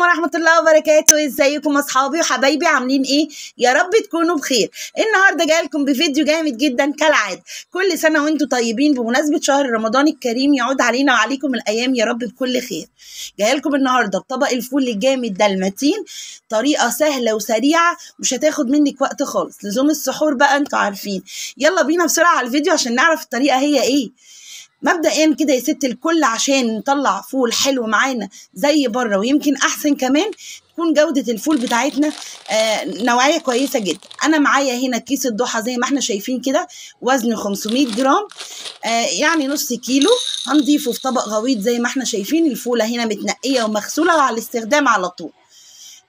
عليكم ورحمة الله وبركاته. ازيكم اصحابي وحبايبي، عاملين ايه؟ يا رب تكونوا بخير. النهارده جاي لكم بفيديو جامد جدا كالعادة. كل سنة وانتم طيبين بمناسبة شهر رمضان الكريم، يعود علينا وعليكم الايام يا رب بكل خير. جاي لكم النهارده بطبق الفول الجامد ده المتين، طريقة سهلة وسريعة مش هتاخد منك وقت خالص. لزوم السحور بقى انتوا عارفين. يلا بينا بسرعة على الفيديو عشان نعرف الطريقة هي ايه. مبدئيا كده يا ست الكل، عشان نطلع فول حلو معانا زي بره ويمكن احسن كمان، تكون جودة الفول بتاعتنا نوعية كويسة جدا. انا معايا هنا كيس الضحى زي ما احنا شايفين كده، وزنه 500 جرام، يعني نص كيلو. هنضيفه في طبق غويط زي ما احنا شايفين. الفولة هنا متنقية ومغسولة وعلى الاستخدام على طول.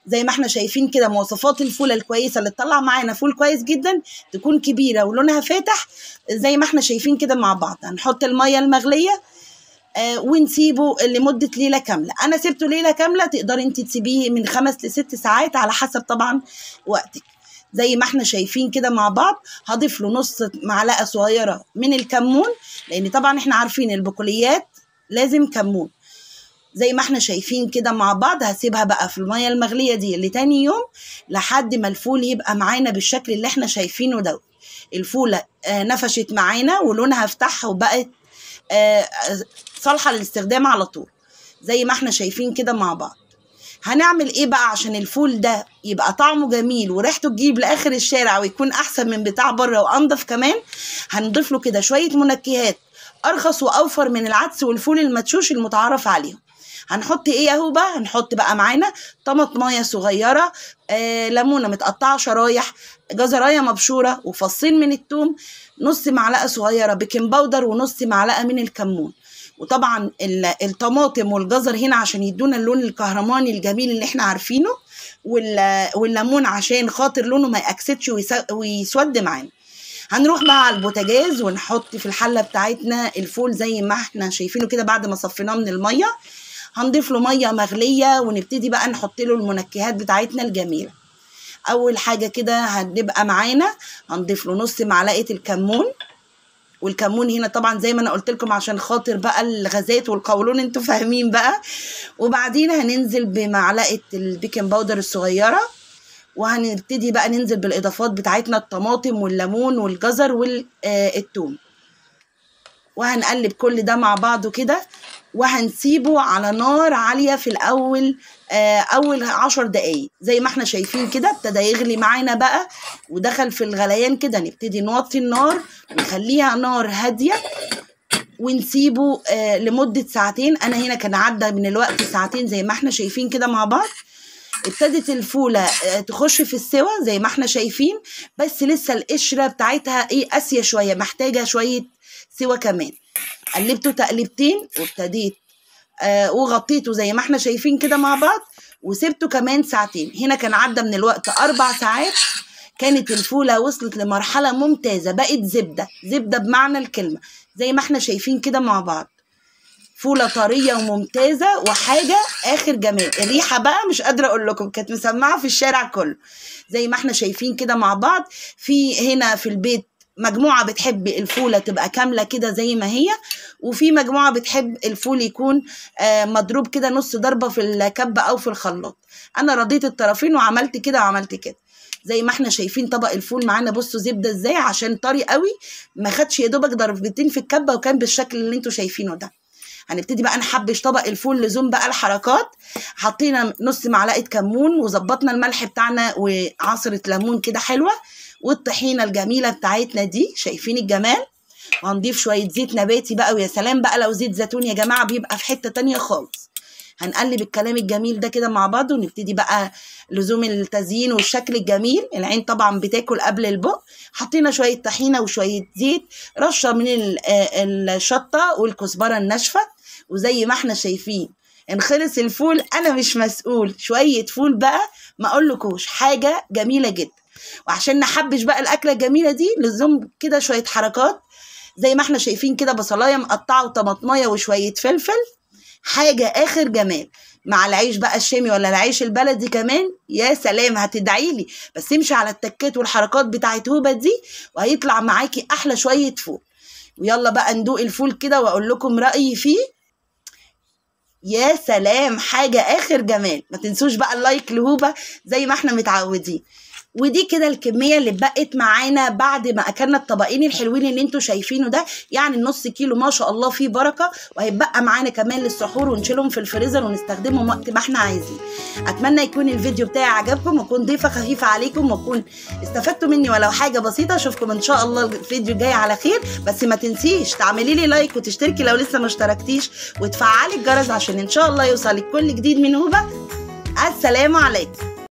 زي ما احنا شايفين كده مواصفات الفولة الكويسة اللي تطلع معانا فول كويس جدا، تكون كبيرة ولونها فاتح زي ما احنا شايفين كده مع بعض. هنحط المية المغلية ونسيبه لمدة ليلة كاملة. انا سبته ليلة كاملة، تقدري انت تسيبيه من 5 ل6 ساعات على حسب طبعا وقتك. زي ما احنا شايفين كده مع بعض. هضيف له نص معلقة صغيرة من الكمون، لان طبعا احنا عارفين البقوليات لازم كمون. زي ما احنا شايفين كده مع بعض. هسيبها بقى في المية المغلية دي لتاني يوم لحد ما الفول يبقى معانا بالشكل اللي احنا شايفينه ده. الفولة نفشت معانا ولونها فتح وبقت صالحة للاستخدام على طول زي ما احنا شايفين كده مع بعض. هنعمل ايه بقى عشان الفول ده يبقى طعمه جميل وريحته تجيب لاخر الشارع ويكون احسن من بتاع بره وانضف كمان؟ هنضيف له كده شوية منكهات ارخص واوفر من العدس والفول المدشوش المتعارف عليهم. هنحط ايه اهو بقى؟ هنحط بقى معانا طماطمايه صغيره، ليمونه متقطعه شرايح، جزرايه مبشوره، وفصين من الثوم، نص معلقه صغيره بيكنج باودر، ونص معلقه من الكمون. وطبعا الطماطم والجزر هنا عشان يدونا اللون الكهرماني الجميل اللي احنا عارفينه، والليمون عشان خاطر لونه ما يأكسدش ويسود معانا. هنروح بقى على البوتاجاز ونحط في الحله بتاعتنا الفول زي ما احنا شايفينه كده بعد ما صفيناه من الميه. هنضيف له ميه مغليه ونبتدي بقى نحط له المنكهات بتاعتنا الجميله. اول حاجه كده هنبقى معانا هنضيف له نص معلقه الكمون. والكمون هنا طبعا زي ما انا قلت لكم عشان خاطر بقى الغازات والقولون، انتوا فاهمين بقى. وبعدين هننزل بمعلقه البيكنج باودر الصغيره، وهنبتدي بقى ننزل بالاضافات بتاعتنا الطماطم والليمون والجزر والثوم، وهنقلب كل ده مع بعضه كده. وهنسيبه على نار عالية في الأول أول 10 دقايق. زي ما احنا شايفين كده ابتدى يغلي معانا بقى ودخل في الغليان كده، نبتدي نوطي النار ونخليها نار هادية ونسيبه لمدة ساعتين. أنا هنا كان عدى من الوقت ساعتين زي ما احنا شايفين كده مع بعض. ابتدت الفولة تخش في السوا زي ما احنا شايفين، بس لسه القشرة بتاعتها قاسية شوية، محتاجة شوية سوا كمان. قلبته تقلبتين وابتديت وغطيته زي ما احنا شايفين كده مع بعض، وسبته كمان ساعتين. هنا كان عدى من الوقت 4 ساعات. كانت الفولة وصلت لمرحلة ممتازة، بقت زبدة، زبدة بمعنى الكلمة زي ما احنا شايفين كده مع بعض. فولة طرية وممتازة وحاجة آخر جمال. الريحة بقى مش قادرة أقول لكم، كانت مسمعة في الشارع كله زي ما احنا شايفين كده مع بعض. في هنا في البيت مجموعة بتحب الفولة تبقى كاملة كده زي ما هي، وفي مجموعة بتحب الفول يكون مضروب كده نص ضربة في الكبة أو في الخلاط. أنا رضيت الطرفين وعملت كده وعملت كده. زي ما احنا شايفين طبق الفول معانا، بصوا زبدة ازاي عشان طري قوي، ما خدش يا دوبك ضربتين في الكبة وكان بالشكل اللي انتوا شايفينه ده. هنبتدي بقى نحبش طبق الفول لزوم بقى الحركات. حطينا نص معلقة كمون وظبطنا الملح بتاعنا وعصرة ليمون كده حلوة، والطحينة الجميلة بتاعتنا دي شايفين الجمال. وهنضيف شوية زيت نباتي بقى، ويا سلام بقى لو زيت زيتون يا جماعة بيبقى في حتة تانية خالص. هنقلب الكلام الجميل ده كده مع بعض، ونبتدي بقى لزوم التزيين والشكل الجميل. العين طبعا بتاكل قبل البق. حطينا شوية طحينة وشوية زيت، رشة من الشطة والكزبرة الناشفة. وزي ما احنا شايفين ان خلص الفول انا مش مسؤول. شوية فول بقى ما اقولكوش، حاجة جميلة جدا. وعشان نحبش بقى الاكلة الجميلة دي لزوم كده شوية حركات. زي ما احنا شايفين كده بصلاية مقطعة وطماطماية وشوية فلفل، حاجة آخر جمال. مع العيش بقى الشامي ولا العيش البلدي كمان، يا سلام هتدعيلي. بس امشي على التكات والحركات بتاعت هوبة دي وهيطلع معاكي أحلى شوية فول. ويلا بقى ندوق الفول كده وأقول لكم رأيي فيه. يا سلام، حاجة آخر جمال. ما تنسوش بقى اللايك لهوبة زي ما احنا متعودين. ودي كده الكمية اللي بقت معانا بعد ما أكلنا الطبقين الحلوين اللي انتوا شايفينه ده، يعني النص كيلو ما شاء الله فيه بركة، وهيبقى معانا كمان للسحور ونشيلهم في الفريزر ونستخدمهم وقت ما احنا عايزين. أتمنى يكون الفيديو بتاعي عجبكم، وأكون ضيفة خفيفة عليكم، وأكون استفدتوا مني ولو حاجة بسيطة. أشوفكم إن شاء الله الفيديو الجاي على خير، بس ما تنسيش تعملي لي لايك وتشتركي لو لسه ما اشتركتيش، وتفعلي الجرس عشان إن شاء الله يوصلك كل جديد من هوبة. السلام عليكم.